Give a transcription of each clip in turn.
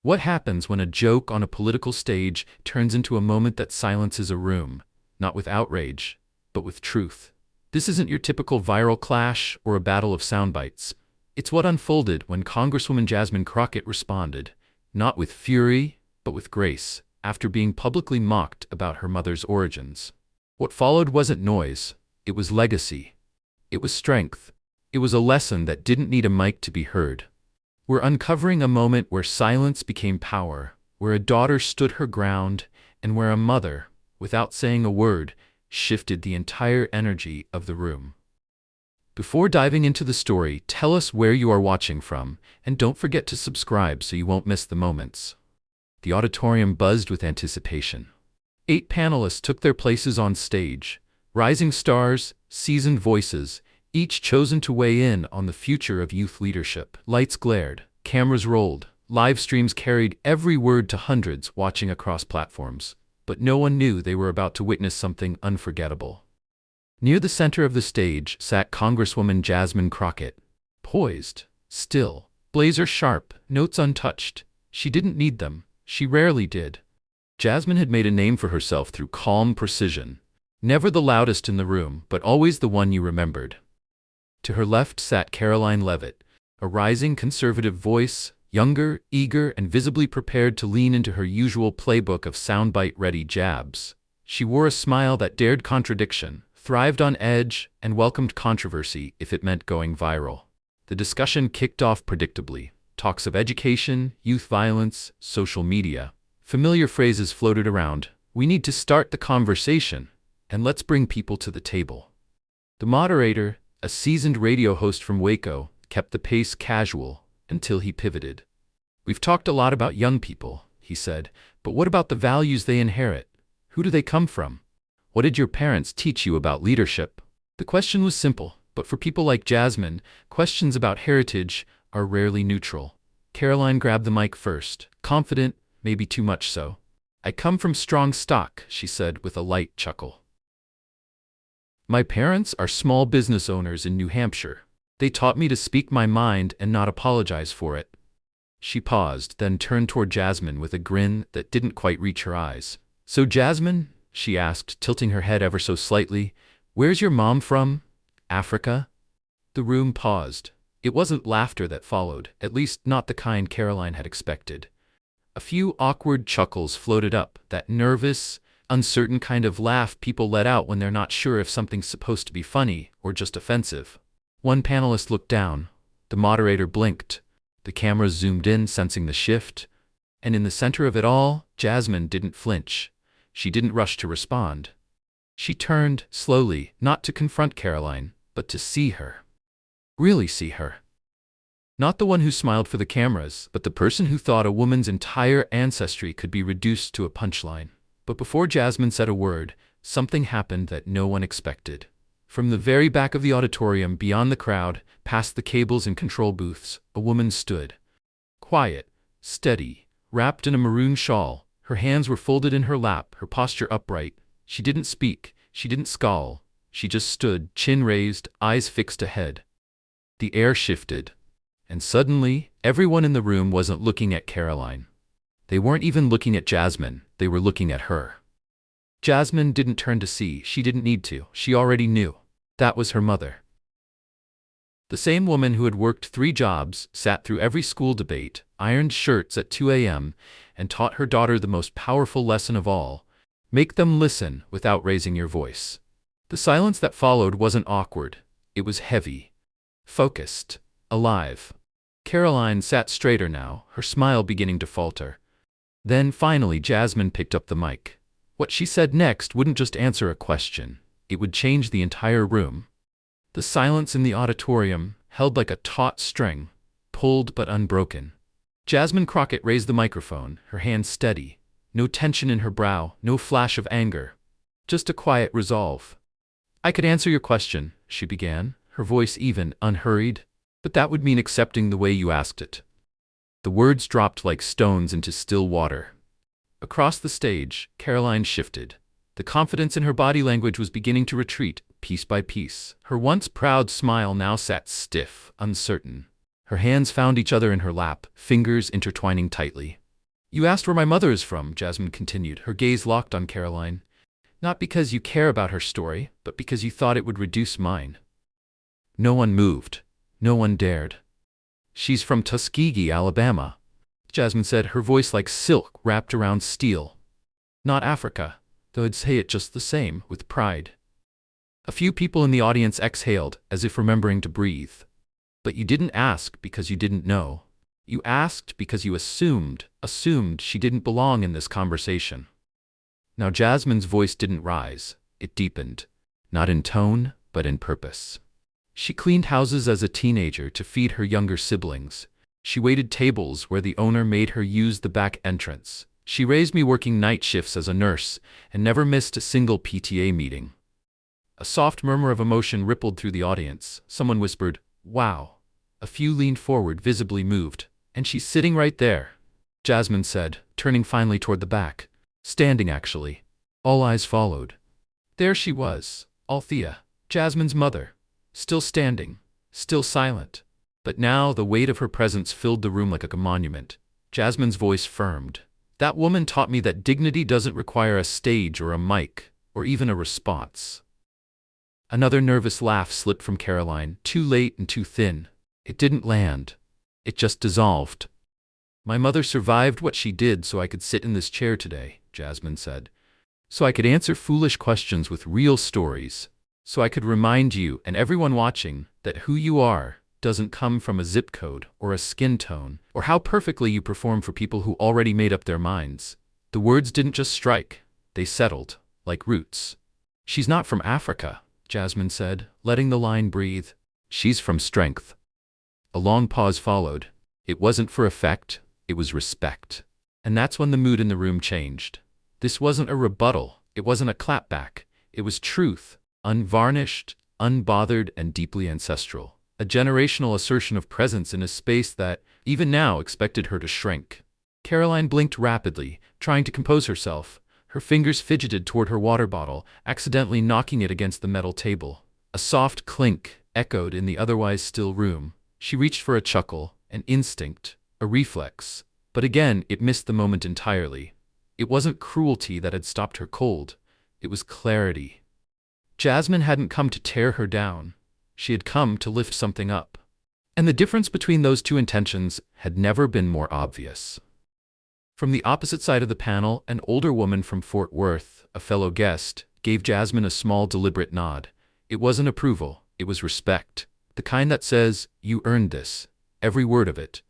What happens when a joke on a political stage turns into a moment that silences a room, not with outrage, but with truth? This isn't your typical viral clash or a battle of soundbites. It's what unfolded when Congresswoman Jasmine Crockett responded, not with fury, but with grace, after being publicly mocked about her mother's origins. What followed wasn't noise, it was legacy. It was strength. It was a lesson that didn't need a mic to be heard. We're uncovering a moment where silence became power, where a daughter stood her ground, and where a mother, without saying a word, shifted the entire energy of the room. Before diving into the story, tell us where you are watching from, and don't forget to subscribe so you won't miss the moments. The auditorium buzzed with anticipation. 8 panelists took their places on stage, rising stars, seasoned voices, each chosen to weigh in on the future of youth leadership. Lights glared, cameras rolled, live streams carried every word to hundreds watching across platforms, but no one knew they were about to witness something unforgettable. Near the center of the stage sat Congresswoman Jasmine Crockett, poised, still, blazer sharp, notes untouched. She didn't need them. She rarely did. Jasmine had made a name for herself through calm precision. Never the loudest in the room, but always the one you remembered. To her left sat Karoline Leavitt, a rising conservative voice, younger, eager, and visibly prepared to lean into her usual playbook of soundbite-ready jabs. She wore a smile that dared contradiction, thrived on edge, and welcomed controversy if it meant going viral. The discussion kicked off predictably. Talks of education, youth violence, social media. Familiar phrases floated around. We need to start the conversation, and let's bring people to the table. The moderator, a seasoned radio host from Waco, kept the pace casual until he pivoted. We've talked a lot about young people, he said, but what about the values they inherit? Who do they come from? What did your parents teach you about leadership? The question was simple, but for people like Jasmine, questions about heritage are rarely neutral. Karoline grabbed the mic first, confident, maybe too much so. I come from strong stock, she said with a light chuckle. My parents are small business owners in New Hampshire. They taught me to speak my mind and not apologize for it. She paused, then turned toward Jasmine with a grin that didn't quite reach her eyes. So Jasmine, she asked, tilting her head ever so slightly, where's your mom from? Africa? The room paused. It wasn't laughter that followed, at least not the kind Karoline had expected. A few awkward chuckles floated up, that nervous, uncertain kind of laugh people let out when they're not sure if something's supposed to be funny or just offensive. One panelist looked down. The moderator blinked. The cameras zoomed in, sensing the shift. And in the center of it all, Jasmine didn't flinch. She didn't rush to respond. She turned, slowly, not to confront Karoline, but to see her. Really see her. Not the one who smiled for the cameras, but the person who thought a woman's entire ancestry could be reduced to a punchline. But before Jasmine said a word, something happened that no one expected. From the very back of the auditorium, beyond the crowd, past the cables and control booths, a woman stood. Quiet, steady, wrapped in a maroon shawl. Her hands were folded in her lap, her posture upright. She didn't speak, she didn't scowl. She just stood, chin raised, eyes fixed ahead. The air shifted. And suddenly, everyone in the room wasn't looking at Karoline. They weren't even looking at Jasmine, they were looking at her. Jasmine didn't turn to see, she didn't need to, she already knew. That was her mother. The same woman who had worked 3 jobs, sat through every school debate, ironed shirts at 2 a.m., and taught her daughter the most powerful lesson of all: make them listen without raising your voice. The silence that followed wasn't awkward, it was heavy, focused, alive. Karoline sat straighter now, her smile beginning to falter. Then finally Jasmine picked up the mic. What she said next wouldn't just answer a question, it would change the entire room. The silence in the auditorium, held like a taut string, pulled but unbroken. Jasmine Crockett raised the microphone, her hand steady. No tension in her brow, no flash of anger. Just a quiet resolve. I could answer your question, she began, her voice even, unhurried, but that would mean accepting the way you asked it. The words dropped like stones into still water. Across the stage, Karoline shifted. The confidence in her body language was beginning to retreat, piece by piece. Her once proud smile now sat stiff, uncertain. Her hands found each other in her lap, fingers intertwining tightly. You asked where my mother is from, Jasmine continued, her gaze locked on Karoline. Not because you care about her story, but because you thought it would reduce mine. No one moved. No one dared. She's from Tuskegee, Alabama, Jasmine said, her voice like silk wrapped around steel. Not Africa, though I'd say it just the same, with pride. A few people in the audience exhaled, as if remembering to breathe. But you didn't ask because you didn't know. You asked because you assumed she didn't belong in this conversation. Now Jasmine's voice didn't rise, it deepened, not in tone, but in purpose. She cleaned houses as a teenager to feed her younger siblings. She waited tables where the owner made her use the back entrance. She raised me working night shifts as a nurse and never missed a single PTA meeting. A soft murmur of emotion rippled through the audience. Someone whispered, "Wow." A few leaned forward, visibly moved. "And she's sitting right there," Jasmine said, turning finally toward the back. Standing, actually. All eyes followed. There she was, Althea, Jasmine's mother. Still standing, still silent. But now the weight of her presence filled the room like a monument. Jasmine's voice firmed. That woman taught me that dignity doesn't require a stage or a mic, or even a response. Another nervous laugh slipped from Karoline, too late and too thin. It didn't land. It just dissolved. My mother survived what she did so I could sit in this chair today, Jasmine said. So I could answer foolish questions with real stories. So I could remind you and everyone watching that who you are doesn't come from a zip code or a skin tone or how perfectly you perform for people who already made up their minds. The words didn't just strike, they settled, like roots. She's not from Africa, Jasmine said, letting the line breathe. She's from strength. A long pause followed. It wasn't for effect, it was respect. And that's when the mood in the room changed. This wasn't a rebuttal, it wasn't a clapback, it was truth, unvarnished, unbothered, and deeply ancestral. A generational assertion of presence in a space that, even now, expected her to shrink. Karoline blinked rapidly, trying to compose herself. Her fingers fidgeted toward her water bottle, accidentally knocking it against the metal table. A soft clink echoed in the otherwise still room. She reached for a chuckle, an instinct, a reflex. But again, it missed the moment entirely. It wasn't cruelty that had stopped her cold. It was clarity. Jasmine hadn't come to tear her down. She had come to lift something up. And the difference between those two intentions had never been more obvious. From the opposite side of the panel, an older woman from Fort Worth, a fellow guest, gave Jasmine a small, deliberate nod. It wasn't approval, it was respect. The kind that says, "You earned this." Every word of it.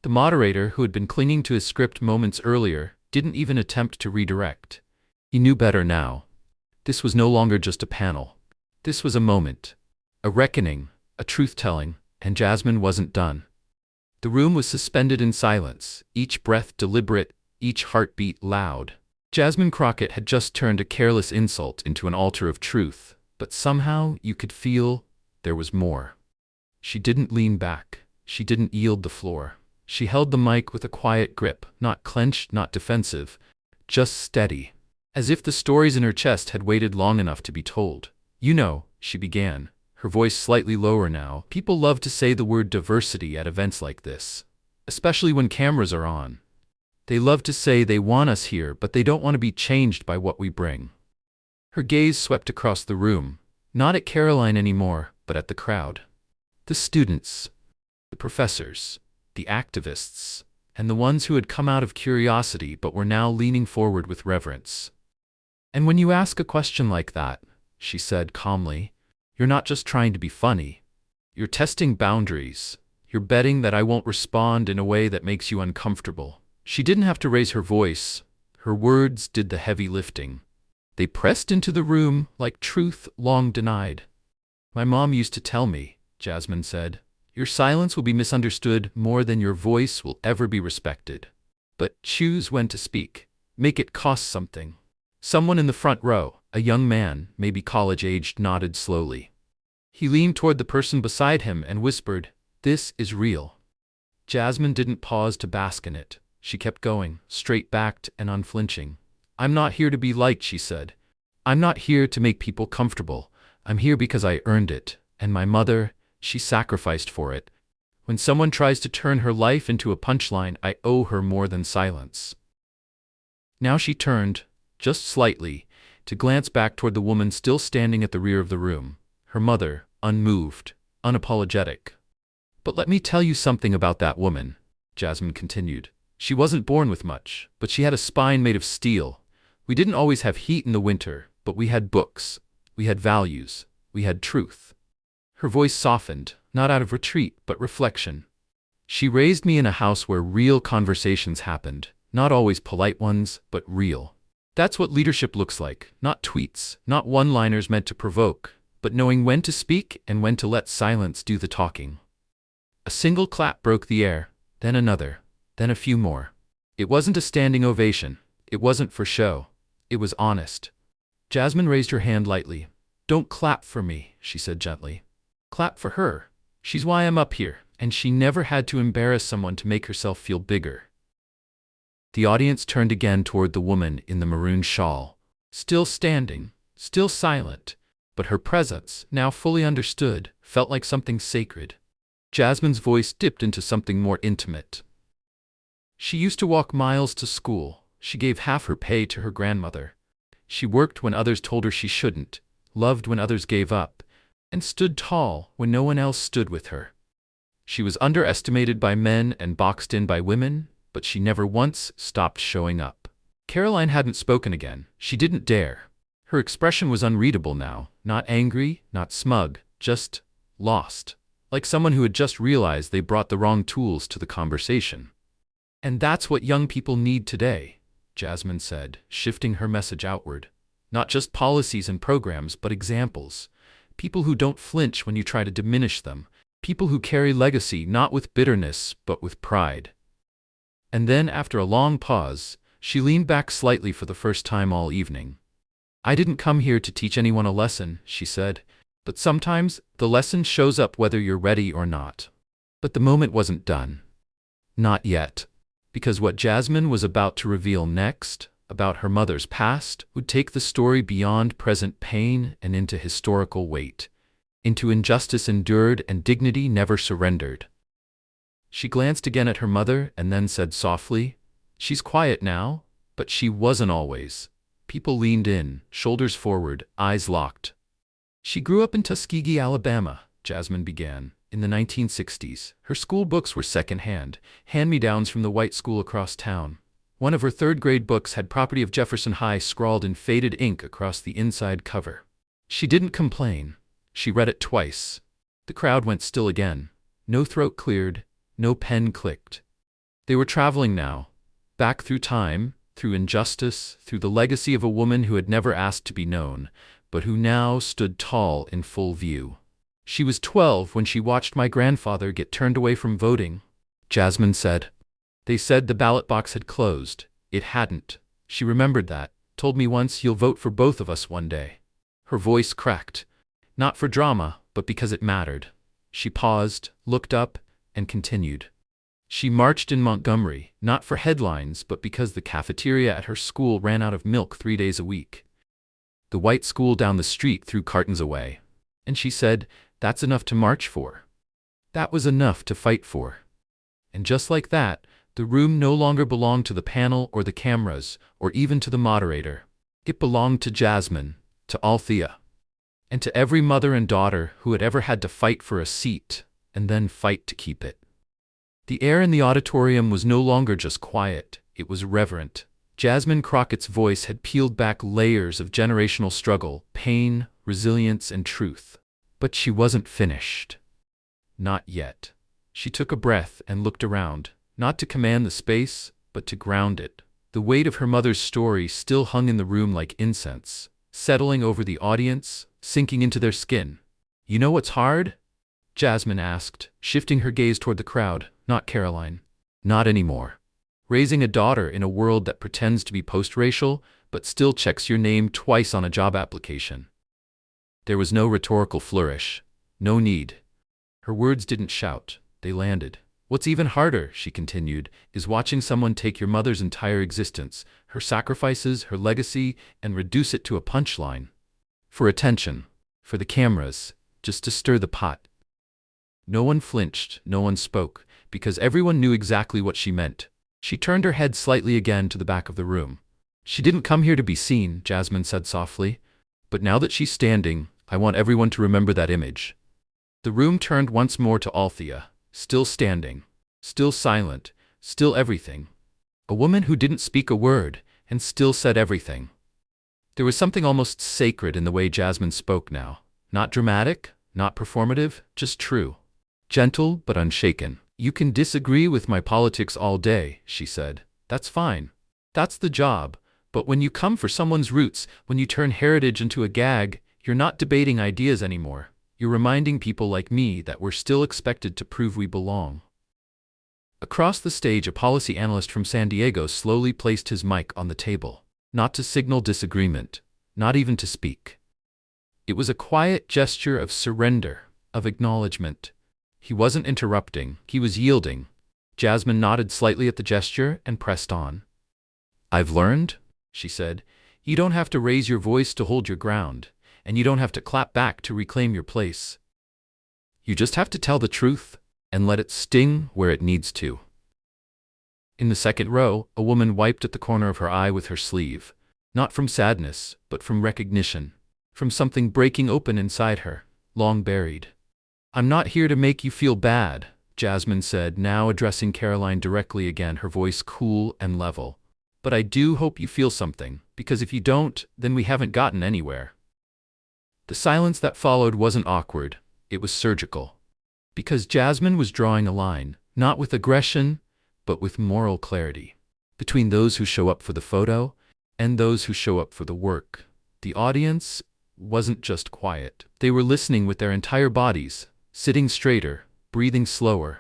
The moderator, who had been clinging to his script moments earlier, didn't even attempt to redirect. He knew better now. This was no longer just a panel. This was a moment. A reckoning, a truth-telling, and Jasmine wasn't done. The room was suspended in silence, each breath deliberate, each heartbeat loud. Jasmine Crockett had just turned a careless insult into an altar of truth, but somehow you could feel there was more. She didn't lean back. She didn't yield the floor. She held the mic with a quiet grip, not clenched, not defensive, just steady, as if the stories in her chest had waited long enough to be told. "You know," she began, her voice slightly lower now, "people love to say the word diversity at events like this, especially when cameras are on. They love to say they want us here, but they don't want to be changed by what we bring." Her gaze swept across the room, not at Karoline anymore, but at the crowd. The students, the professors, the activists, and the ones who had come out of curiosity but were now leaning forward with reverence. "And when you ask a question like that," she said calmly, "you're not just trying to be funny. You're testing boundaries. You're betting that I won't respond in a way that makes you uncomfortable." She didn't have to raise her voice. Her words did the heavy lifting. They pressed into the room like truth long denied. "My mom used to tell me," Jasmine said, "your silence will be misunderstood more than your voice will ever be respected. But choose when to speak. Make it cost something." Someone in the front row, a young man, maybe college-aged, nodded slowly. He leaned toward the person beside him and whispered, "This is real." Jasmine didn't pause to bask in it. She kept going, straight-backed and unflinching. "I'm not here to be liked," she said. "I'm not here to make people comfortable. I'm here because I earned it, and my mother, she sacrificed for it. When someone tries to turn her life into a punchline, I owe her more than silence." Now she turned, just slightly, to glance back toward the woman still standing at the rear of the room, her mother, unmoved, unapologetic. "But let me tell you something about that woman," Jasmine continued. "She wasn't born with much, but she had a spine made of steel. We didn't always have heat in the winter, but we had books, we had values, we had truth." Her voice softened, not out of retreat, but reflection. "She raised me in a house where real conversations happened, not always polite ones, but real. That's what leadership looks like, not tweets, not one-liners meant to provoke, but knowing when to speak and when to let silence do the talking." A single clap broke the air, then another, then a few more. It wasn't a standing ovation. It wasn't for show. It was honest. Jasmine raised her hand lightly. "Don't clap for me," she said gently. "Clap for her. She's why I'm up here, and she never had to embarrass someone to make herself feel bigger." The audience turned again toward the woman in the maroon shawl, still standing, still silent, but her presence, now fully understood, felt like something sacred. Jasmine's voice dipped into something more intimate. "She used to walk miles to school. She gave half her pay to her grandmother. She worked when others told her she shouldn't, loved when others gave up, and stood tall when no one else stood with her. She was underestimated by men and boxed in by women, but she never once stopped showing up." Karoline hadn't spoken again. She didn't dare. Her expression was unreadable now, not angry, not smug, just lost, like someone who had just realized they brought the wrong tools to the conversation. "And that's what young people need today," Jasmine said, shifting her message outward. "Not just policies and programs, but examples. People who don't flinch when you try to diminish them. People who carry legacy not with bitterness, but with pride." And then, after a long pause, she leaned back slightly for the first time all evening. "I didn't come here to teach anyone a lesson," she said, "but sometimes the lesson shows up whether you're ready or not." But the moment wasn't done. Not yet. Because what Jasmine was about to reveal next, about her mother's past, would take the story beyond present pain and into historical weight, into injustice endured and dignity never surrendered. She glanced again at her mother and then said softly, "She's quiet now, but she wasn't always." People leaned in, shoulders forward, eyes locked. "She grew up in Tuskegee, Alabama," Jasmine began, "in the 1960s. Her school books were secondhand, hand-me-downs from the white school across town. One of her third-grade books had Property of Jefferson High scrawled in faded ink across the inside cover. She didn't complain. She read it twice. The crowd went still again. No throat cleared, no pen clicked. They were traveling now, back through time, through injustice, through the legacy of a woman who had never asked to be known, but who now stood tall in full view. "She was 12 when she watched my grandfather get turned away from voting," Jasmine said. "They said the ballot box had closed. It hadn't. She remembered that, told me once, 'You'll vote for both of us one day.'" Her voice cracked. Not for drama, but because it mattered. She paused, looked up, and continued. "She marched in Montgomery, not for headlines, but because the cafeteria at her school ran out of milk 3 days a week. The white school down the street threw cartons away. And she said, that's enough to march for. That was enough to fight for." And just like that, the room no longer belonged to the panel or the cameras, or even to the moderator. It belonged to Jasmine, to Althea, and to every mother and daughter who had ever had to fight for a seat, and then fight to keep it. The air in the auditorium was no longer just quiet, it was reverent. Jasmine Crockett's voice had peeled back layers of generational struggle, pain, resilience, and truth. But she wasn't finished. Not yet. She took a breath and looked around, not to command the space, but to ground it. The weight of her mother's story still hung in the room like incense, settling over the audience, sinking into their skin. "You know what's hard?" Jasmine asked, shifting her gaze toward the crowd, not Karoline. "Not anymore. Raising a daughter in a world that pretends to be post-racial, but still checks your name twice on a job application." There was no rhetorical flourish. No need. Her words didn't shout. They landed. "What's even harder," she continued, "is watching someone take your mother's entire existence, her sacrifices, her legacy, and reduce it to a punchline. For attention. For the cameras. Just to stir the pot." No one flinched, no one spoke, because everyone knew exactly what she meant. She turned her head slightly again to the back of the room. She didn't come here to be seen, Jasmine said softly. But now that she's standing, I want everyone to remember that image. The room turned once more to Althea, still standing, still silent, still everything. A woman who didn't speak a word, and still said everything. There was something almost sacred in the way Jasmine spoke now. Not dramatic, not performative, just true. Gentle but unshaken. You can disagree with my politics all day, she said. That's fine. That's the job. But when you come for someone's roots, when you turn heritage into a gag, you're not debating ideas anymore. You're reminding people like me that we're still expected to prove we belong. Across the stage, a policy analyst from San Diego slowly placed his mic on the table. Not to signal disagreement, not even to speak. It was a quiet gesture of surrender, of acknowledgement. He wasn't interrupting, he was yielding. Jasmine nodded slightly at the gesture and pressed on. I've learned, she said, you don't have to raise your voice to hold your ground, and you don't have to clap back to reclaim your place. You just have to tell the truth, and let it sting where it needs to. In the second row, a woman wiped at the corner of her eye with her sleeve, not from sadness, but from recognition, from something breaking open inside her, long buried. I'm not here to make you feel bad, Jasmine said, now addressing Karoline directly again, her voice cool and level. But I do hope you feel something, because if you don't, then we haven't gotten anywhere. The silence that followed wasn't awkward, it was surgical. Because Jasmine was drawing a line, not with aggression, but with moral clarity, between those who show up for the photo and those who show up for the work. The audience wasn't just quiet. They were listening with their entire bodies, sitting straighter, breathing slower.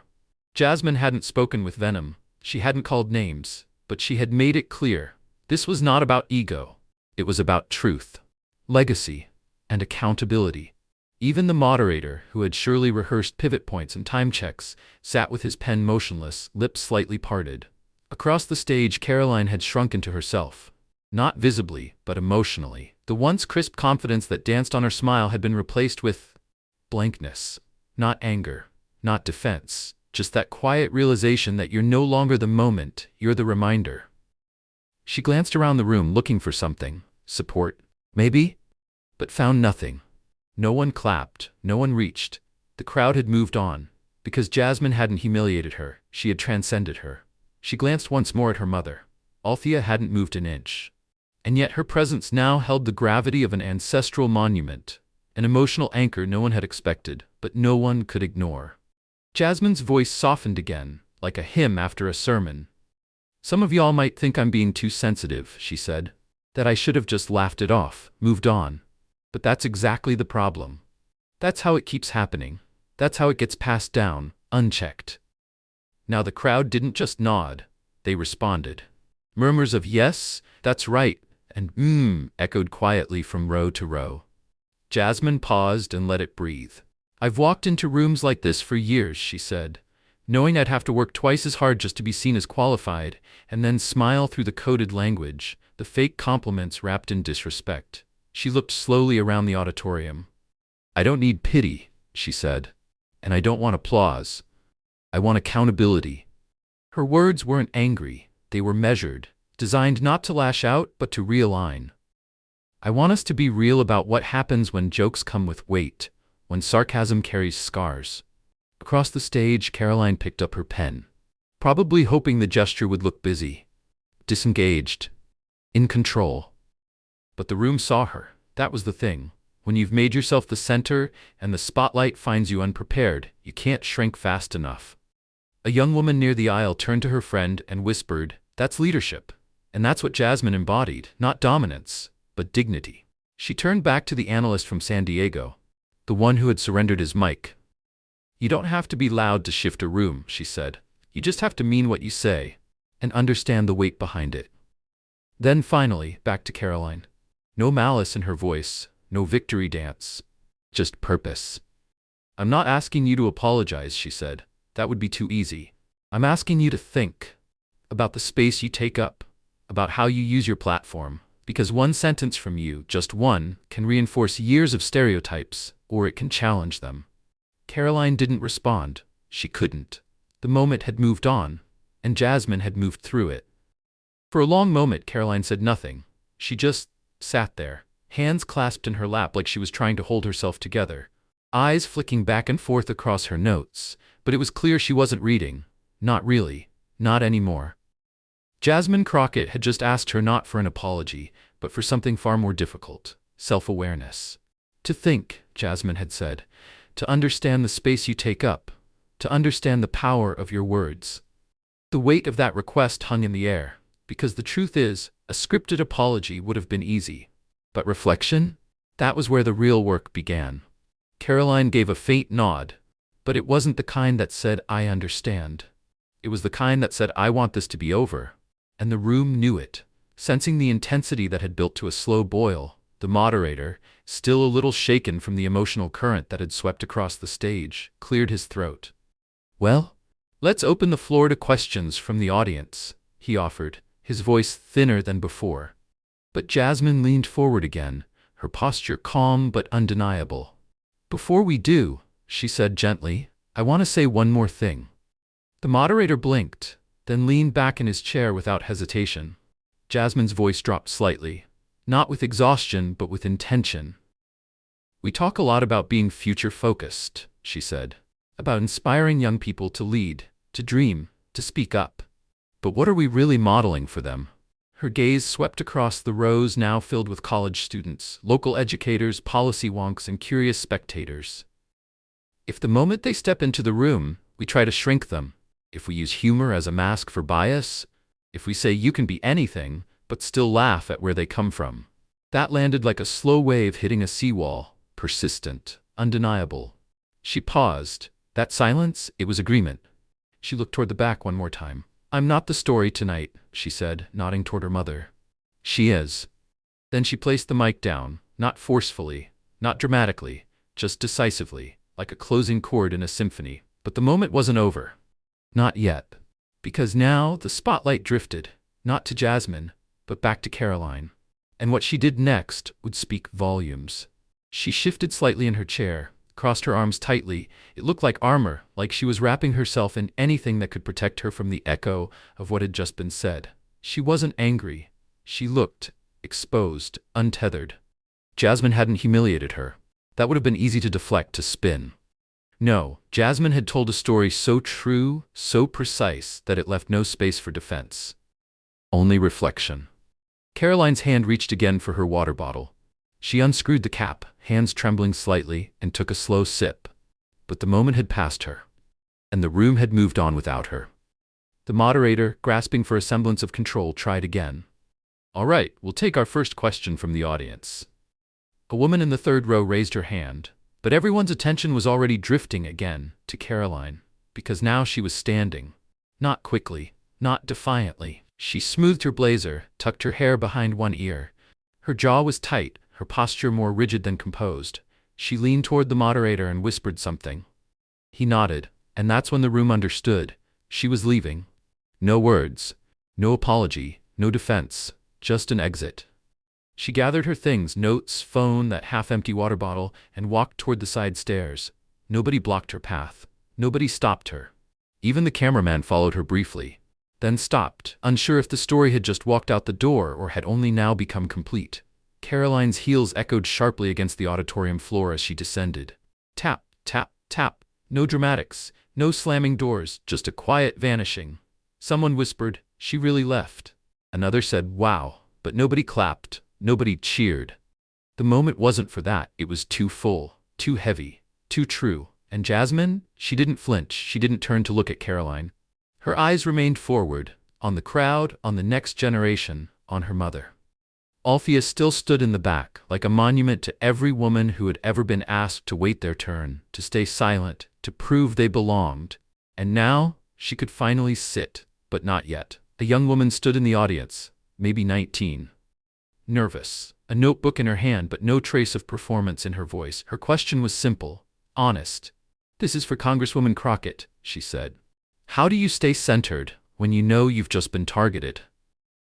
Jasmine hadn't spoken with venom, she hadn't called names, but she had made it clear. This was not about ego. It was about truth, legacy, and accountability. Even the moderator, who had surely rehearsed pivot points and time checks, sat with his pen motionless, lips slightly parted. Across the stage, Karoline had shrunk into herself. Not visibly, but emotionally. The once crisp confidence that danced on her smile had been replaced with blankness. Not anger, not defense, just that quiet realization that you're no longer the moment, you're the reminder. She glanced around the room looking for something, support, maybe, but found nothing. No one clapped, no one reached. The crowd had moved on. Because Jasmine hadn't humiliated her, she had transcended her. She glanced once more at her mother. Althea hadn't moved an inch. And yet her presence now held the gravity of an ancestral monument, an emotional anchor no one had expected, but no one could ignore. Jasmine's voice softened again, like a hymn after a sermon. Some of y'all might think I'm being too sensitive, she said, that I should have just laughed it off, moved on. But that's exactly the problem. That's how it keeps happening. That's how it gets passed down, unchecked. Now the crowd didn't just nod, they responded. Murmurs of yes, that's right, and echoed quietly from row to row. Jasmine paused and let it breathe. I've walked into rooms like this for years, she said, knowing I'd have to work twice as hard just to be seen as qualified, and then smile through the coded language, the fake compliments wrapped in disrespect. She looked slowly around the auditorium. I don't need pity, she said, and I don't want applause. I want accountability. Her words weren't angry, they were measured, designed not to lash out but to realign. I want us to be real about what happens when jokes come with weight, when sarcasm carries scars. Across the stage, Karoline picked up her pen, probably hoping the gesture would look busy, disengaged, in control. But the room saw her. That was the thing. When you've made yourself the center and the spotlight finds you unprepared, you can't shrink fast enough. A young woman near the aisle turned to her friend and whispered, "That's leadership." And that's what Jasmine embodied, not dominance, but dignity. She turned back to the analyst from San Diego, the one who had surrendered his mic. You don't have to be loud to shift a room, she said. You just have to mean what you say, and understand the weight behind it. Then finally, back to Karoline. No malice in her voice, no victory dance, just purpose. I'm not asking you to apologize, she said. That would be too easy. I'm asking you to think about the space you take up, about how you use your platform, because one sentence from you, just one, can reinforce years of stereotypes, or it can challenge them. Karoline didn't respond. She couldn't. The moment had moved on, and Jasmine had moved through it. For a long moment, Karoline said nothing. She just sat there, hands clasped in her lap like she was trying to hold herself together, eyes flicking back and forth across her notes, but it was clear she wasn't reading. Not really. Not anymore. Jasmine Crockett had just asked her not for an apology, but for something far more difficult: self-awareness. To think, Jasmine had said, to understand the space you take up, to understand the power of your words. The weight of that request hung in the air, because the truth is, a scripted apology would have been easy. But reflection? That was where the real work began. Karoline gave a faint nod, but it wasn't the kind that said, "I understand." It was the kind that said, "I want this to be over." And the room knew it. Sensing the intensity that had built to a slow boil, the moderator, still a little shaken from the emotional current that had swept across the stage, cleared his throat. "Well, let's open the floor to questions from the audience," he offered, his voice thinner than before. But Jasmine leaned forward again, her posture calm but undeniable. "Before we do," she said gently, "I want to say one more thing." The moderator blinked, then leaned back in his chair without hesitation. Jasmine's voice dropped slightly, not with exhaustion but with intention. "We talk a lot about being future-focused," she said, "about inspiring young people to lead, to dream, to speak up. But what are we really modeling for them?" Her gaze swept across the rows now filled with college students, local educators, policy wonks, and curious spectators. If the moment they step into the room, we try to shrink them, if we use humor as a mask for bias, if we say you can be anything, but still laugh at where they come from, that landed like a slow wave hitting a seawall, persistent, undeniable. She paused. That silence, it was agreement. She looked toward the back one more time. "I'm not the story tonight," she said, nodding toward her mother. "She is." Then she placed the mic down, not forcefully, not dramatically, just decisively, like a closing chord in a symphony. But the moment wasn't over. Not yet. Because now the spotlight drifted, not to Jasmine, but back to Karoline. And what she did next would speak volumes. She shifted slightly in her chair, crossed her arms tightly. It looked like armor, like she was wrapping herself in anything that could protect her from the echo of what had just been said. She wasn't angry. She looked exposed, untethered. Jasmine hadn't humiliated her. That would have been easy to deflect, to spin. No, Jasmine had told a story so true, so precise, that it left no space for defense. Only reflection. Karoline's hand reached again for her water bottle. She unscrewed the cap, hands trembling slightly, and took a slow sip. But the moment had passed her, and the room had moved on without her. The moderator, grasping for a semblance of control, tried again. "All right, we'll take our first question from the audience." A woman in the third row raised her hand, but everyone's attention was already drifting again to Karoline, because now she was standing. Not quickly, not defiantly. She smoothed her blazer, tucked her hair behind one ear. Her jaw was tight, her posture more rigid than composed. She leaned toward the moderator and whispered something. He nodded, and that's when the room understood. She was leaving. No words, no apology, no defense, just an exit. She gathered her things, notes, phone, that half-empty water bottle, and walked toward the side stairs. Nobody blocked her path. Nobody stopped her. Even the cameraman followed her briefly, then stopped, unsure if the story had just walked out the door or had only now become complete. Karoline's heels echoed sharply against the auditorium floor as she descended. Tap, tap, tap. No dramatics, no slamming doors, just a quiet vanishing. Someone whispered, "She really left." Another said, "Wow," but nobody clapped. Nobody cheered. The moment wasn't for that. It was too full, too heavy, too true. And Jasmine? She didn't flinch. She didn't turn to look at Karoline. Her eyes remained forward, on the crowd, on the next generation, on her mother. Althea still stood in the back, like a monument to every woman who had ever been asked to wait their turn, to stay silent, to prove they belonged. And now, she could finally sit, but not yet. A young woman stood in the audience, maybe 19. Nervous, a notebook in her hand but no trace of performance in her voice. Her question was simple, honest. "This is for Congresswoman Crockett," she said. "How do you stay centered when you know you've just been targeted?"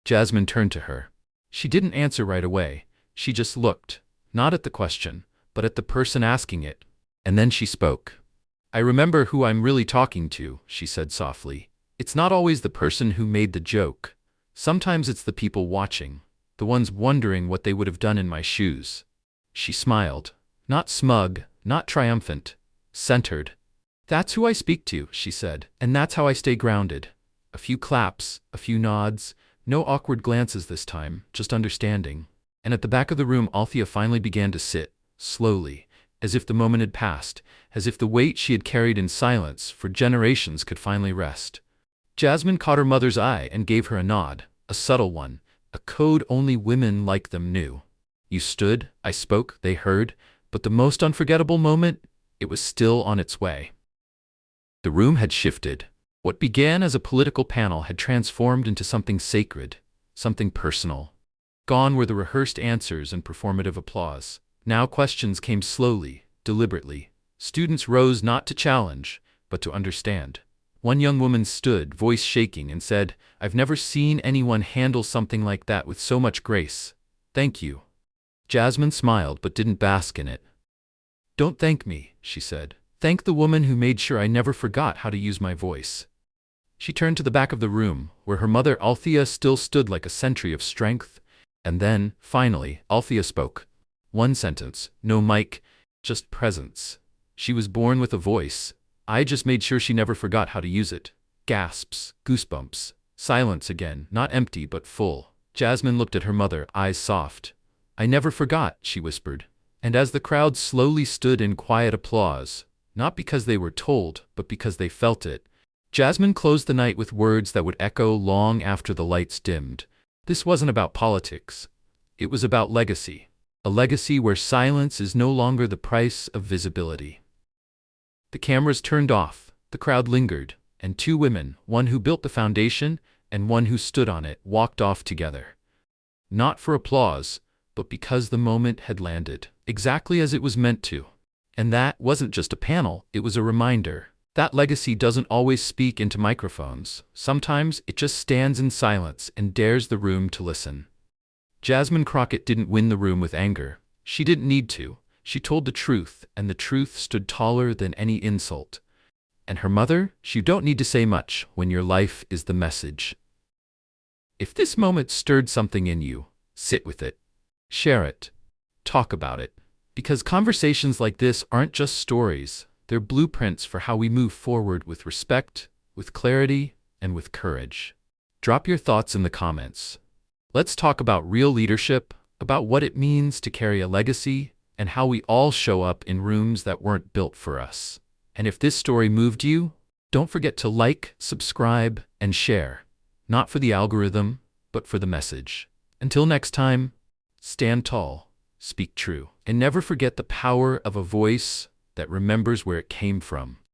Jasmine turned to her. She didn't answer right away. She just looked, not at the question, but at the person asking it. And then she spoke. "I remember who I'm really talking to," she said softly. "It's not always the person who made the joke. Sometimes it's the people watching, the ones wondering what they would have done in my shoes. She smiled. Not smug, not triumphant. Centered. That's who I speak to, she said, and that's how I stay grounded. A few claps, a few nods, no awkward glances this time, just understanding. And at the back of the room, Althea finally began to sit, slowly, as if the moment had passed, as if the weight she had carried in silence for generations could finally rest. Jasmine caught her mother's eye and gave her a nod, a subtle one, a code only women like them knew. You stood, I spoke, they heard, but the most unforgettable moment, it was still on its way. The room had shifted. What began as a political panel had transformed into something sacred, something personal. Gone were the rehearsed answers and performative applause. Now questions came slowly, deliberately. Students rose not to challenge, but to understand. One young woman stood, voice shaking, and said, "I've never seen anyone handle something like that with so much grace. Thank you." Jasmine smiled but didn't bask in it. "Don't thank me," she said. "Thank the woman who made sure I never forgot how to use my voice." She turned to the back of the room, where her mother Althea still stood like a sentry of strength. And then, finally, Althea spoke. One sentence, no mic, just presence. She was born with a voice. I just made sure she never forgot how to use it. Gasps, goosebumps, silence again, not empty but full. Jasmine looked at her mother, eyes soft. "I never forgot," she whispered. And as the crowd slowly stood in quiet applause, not because they were told, but because they felt it, Jasmine closed the night with words that would echo long after the lights dimmed. This wasn't about politics. It was about legacy. A legacy where silence is no longer the price of visibility. The cameras turned off, the crowd lingered, and two women, one who built the foundation and one who stood on it, walked off together. Not for applause, but because the moment had landed, exactly as it was meant to. And that wasn't just a panel, it was a reminder. That legacy doesn't always speak into microphones. Sometimes it just stands in silence and dares the room to listen. Jasmine Crockett didn't win the room with anger. She didn't need to. She told the truth, and the truth stood taller than any insult. And her mother, she don't need to say much when your life is the message. If this moment stirred something in you, sit with it. Share it. Talk about it. Because conversations like this aren't just stories. They're blueprints for how we move forward with respect, with clarity, and with courage. Drop your thoughts in the comments. Let's talk about real leadership, about what it means to carry a legacy, and how we all show up in rooms that weren't built for us. And if this story moved you, don't forget to like, subscribe, and share. Not for the algorithm, but for the message. Until next time, stand tall, speak true, and never forget the power of a voice that remembers where it came from.